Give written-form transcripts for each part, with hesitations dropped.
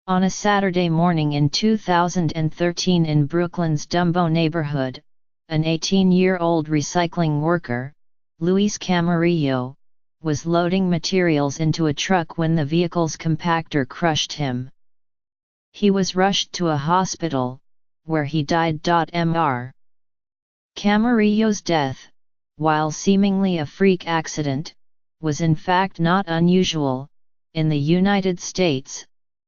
On a Saturday morning in 2013 in Brooklyn's Dumbo neighborhood, an 18-year-old recycling worker, Luis Camarillo, was loading materials into a truck when the vehicle's compactor crushed him. He was rushed to a hospital, where he died. Mr. Camarillo's death, while seemingly a freak accident, was in fact not unusual. In the United States,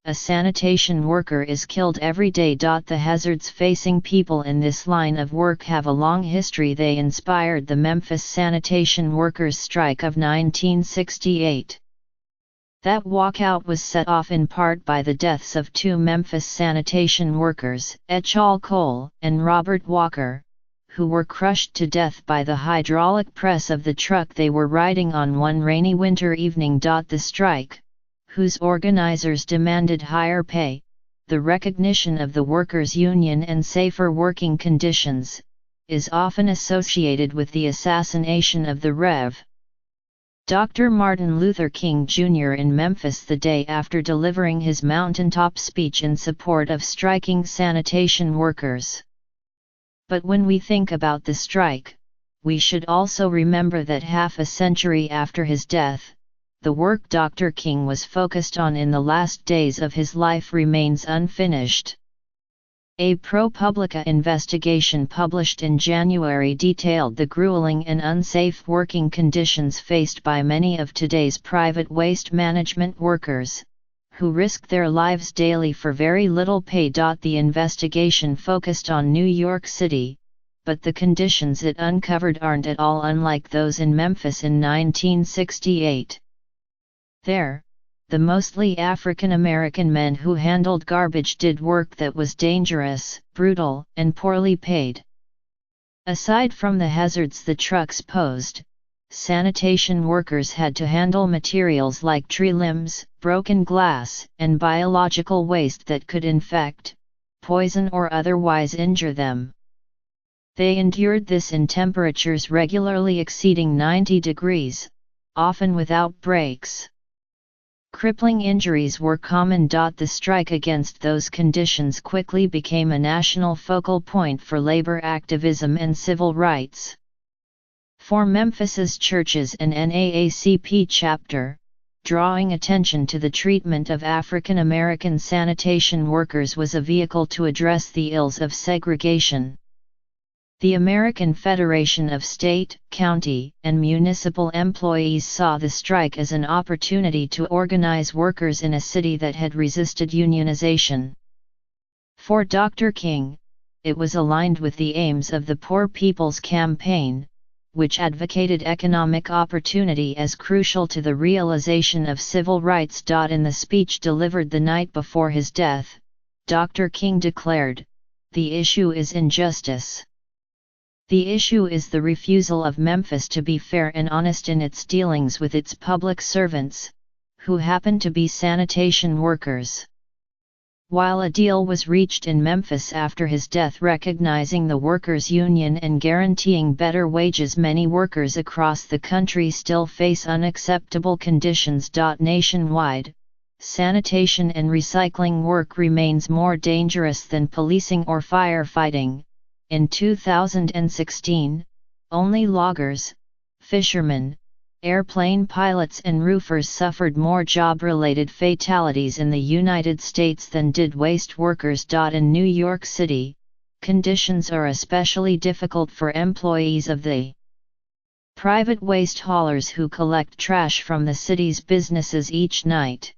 a sanitation worker is killed every day. The hazards facing people in this line of work have a long history. They inspired the Memphis sanitation workers' strike of 1968. That walkout was set off in part by the deaths of two Memphis sanitation workers, Echal Cole and Robert Walker, who were crushed to death by the hydraulic press of the truck they were riding on one rainy winter evening. The strike, whose organizers demanded higher pay, the recognition of the workers' union and safer working conditions, is often associated with the assassination of the Rev. Dr. Martin Luther King Jr. in Memphis the day after delivering his mountaintop speech in support of striking sanitation workers. But when we think about the strike, we should also remember that half a century after his death, the work Dr. King was focused on in the last days of his life remains unfinished. A ProPublica investigation published in January detailed the grueling and unsafe working conditions faced by many of today's private waste management workers, who risk their lives daily for very little pay. The investigation focused on New York City, but the conditions it uncovered aren't at all unlike those in Memphis in 1968. There, the mostly African American men who handled garbage did work that was dangerous, brutal, and poorly paid. Aside from the hazards the trucks posed, sanitation workers had to handle materials like tree limbs, broken glass, and biological waste that could infect, poison or otherwise injure them. They endured this in temperatures regularly exceeding 90 degrees, often without breaks. Crippling injuries were common. The strike against those conditions quickly became a national focal point for labor activism and civil rights. For Memphis's churches and NAACP chapter, drawing attention to the treatment of African American sanitation workers was a vehicle to address the ills of segregation. The American Federation of State, County, and Municipal Employees saw the strike as an opportunity to organize workers in a city that had resisted unionization. For Dr. King, it was aligned with the aims of the Poor People's Campaign, which advocated economic opportunity as crucial to the realization of civil rights. In the speech delivered the night before his death, Dr. King declared, "The issue is injustice. The issue is the refusal of Memphis to be fair and honest in its dealings with its public servants, who happen to be sanitation workers." While a deal was reached in Memphis after his death recognizing the workers' union and guaranteeing better wages, many workers across the country still face unacceptable conditions. Nationwide, sanitation and recycling work remains more dangerous than policing or firefighting. In 2016, only loggers, fishermen, airplane pilots and roofers suffered more job-related fatalities in the United States than did waste workers. In New York City, conditions are especially difficult for employees of the private waste haulers who collect trash from the city's businesses each night.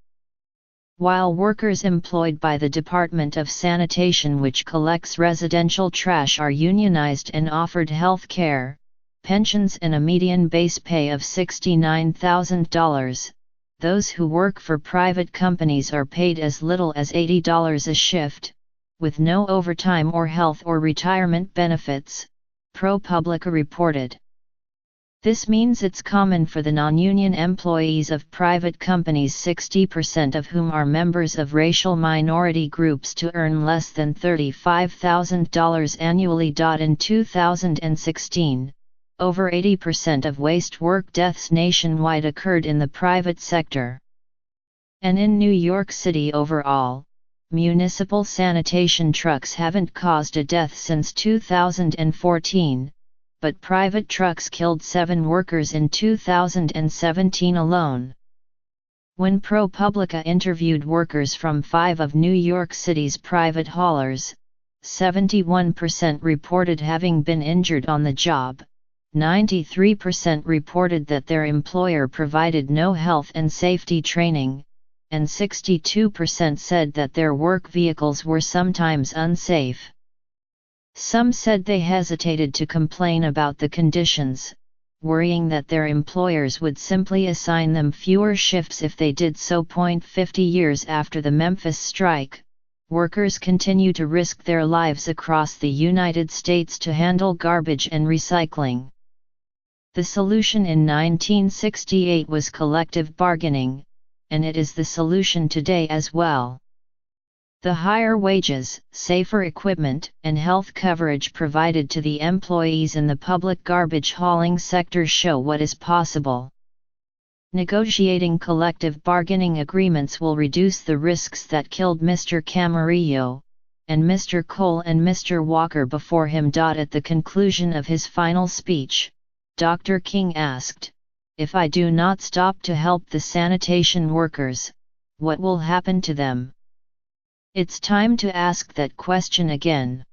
While workers employed by the Department of Sanitation, which collects residential trash, are unionized and offered health care, pensions and a median base pay of $69,000, those who work for private companies are paid as little as $80 a shift, with no overtime or health or retirement benefits, ProPublica reported. This means it's common for the non-union employees of private companies, 60% of whom are members of racial minority groups, to earn less than $35,000 annually. In 2016, over 80% of waste work deaths nationwide occurred in the private sector. And in New York City overall, municipal sanitation trucks haven't caused a death since 2014, but private trucks killed 7 workers in 2017 alone. When ProPublica interviewed workers from 5 of New York City's private haulers, 71% reported having been injured on the job, 93% reported that their employer provided no health and safety training, and 62% said that their work vehicles were sometimes unsafe. Some said they hesitated to complain about the conditions, worrying that their employers would simply assign them fewer shifts if they did so. 50 years after the Memphis strike, workers continue to risk their lives across the United States to handle garbage and recycling. The solution in 1968 was collective bargaining, and it is the solution today as well. The higher wages, safer equipment, and health coverage provided to the employees in the public garbage hauling sector show what is possible. Negotiating collective bargaining agreements will reduce the risks that killed Mr. Camarillo, and Mr. Cole and Mr. Walker before him. At the conclusion of his final speech, Dr. King asked, "If I do not stop to help the sanitation workers, what will happen to them?" It's time to ask that question again.